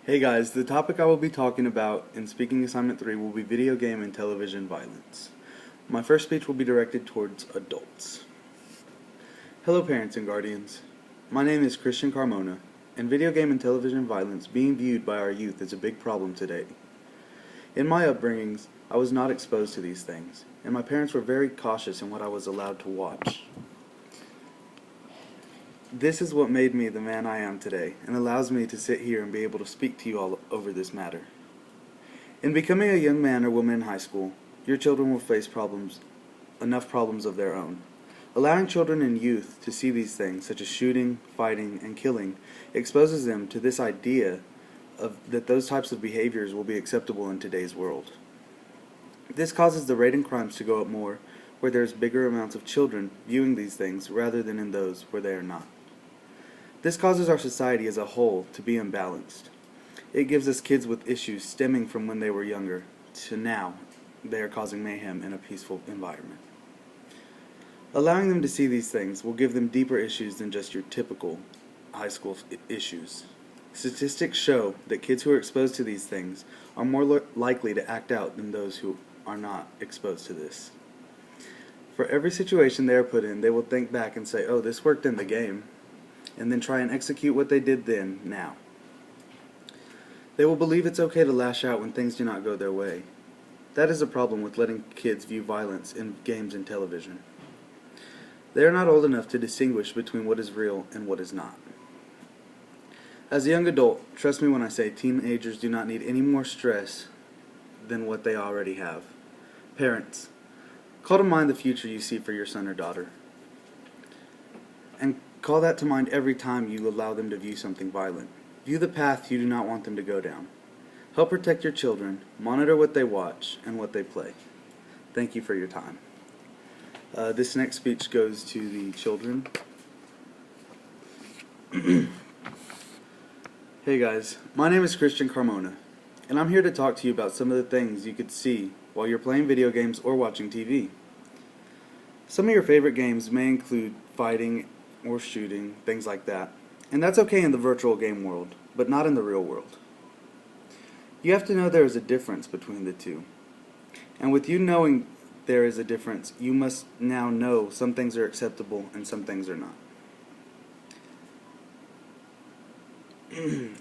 Hey guys, the topic I will be talking about in Speaking Assignment 3 will be video game and television violence. My first speech will be directed towards adults. Hello parents and guardians. My name is Christian Carmona, and video game and television violence being viewed by our youth is a big problem today. In my upbringings, I was not exposed to these things, and my parents were very cautious in what I was allowed to watch. This is what made me the man I am today, and allows me to sit here and be able to speak to you all over this matter. In becoming a young man or woman in high school, your children will face enough problems of their own. Allowing children and youth to see these things, such as shooting, fighting, and killing, exposes them to this idea that those types of behaviors will be acceptable in today's world. This causes the rate in crimes to go up more, where there's bigger amounts of children viewing these things rather than in those where they are not. This causes our society as a whole to be imbalanced. It gives us kids with issues stemming from when they were younger to now they are causing mayhem in a peaceful environment. Allowing them to see these things will give them deeper issues than just your typical high school issues. Statistics show that kids who are exposed to these things are more likely to act out than those who are not exposed to this. For every situation they are put in, they will think back and say, "Oh, this worked in the game," and then try and execute what they did then, now. They will believe it's okay to lash out when things do not go their way. That is a problem with letting kids view violence in games and television. They are not old enough to distinguish between what is real and what is not. As a young adult, trust me when I say teenagers do not need any more stress than what they already have. Parents, call to mind the future you see for your son or daughter. And call that to mind every time you allow them to view something violent. View the path you do not want them to go down. Help protect your children, monitor what they watch and what they play. Thank you for your time. This next speech goes to the children. Hey guys, my name is Christian Carmona, and I'm here to talk to you about some of the things you could see while you're playing video games or watching TV. Some of your favorite games may include fighting or shooting, things like that. And that's okay in the virtual game world, but not in the real world. You have to know there is a difference between the two. And with you knowing there is a difference, you must now know some things are acceptable and some things are not.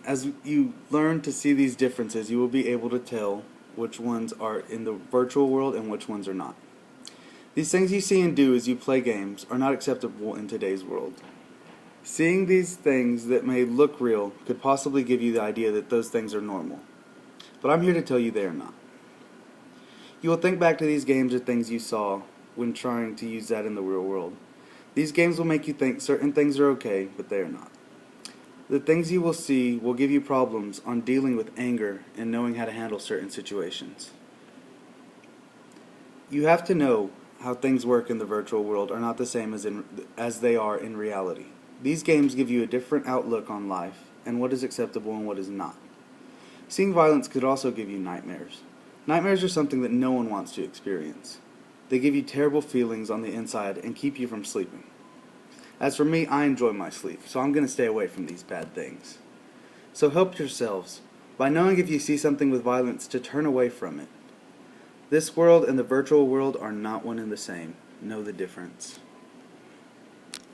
As you learn to see these differences, you will be able to tell which ones are in the virtual world and which ones are not. These things you see and do as you play games are not acceptable in today's world. Seeing these things that may look real could possibly give you the idea that those things are normal. But I'm here to tell you they are not. You will think back to these games or things you saw when trying to use that in the real world. These games will make you think certain things are okay, but they are not. The things you will see will give you problems on dealing with anger and knowing how to handle certain situations. You have to know how things work in the virtual world are not the same as they are in reality. These games give you a different outlook on life and what is acceptable and what is not. Seeing violence could also give you nightmares. Nightmares are something that no one wants to experience. They give you terrible feelings on the inside and keep you from sleeping. As for me, I enjoy my sleep, so I'm going to stay away from these bad things. So help yourselves by knowing if you see something with violence to turn away from it. This world and the virtual world are not one and the same. Know the difference.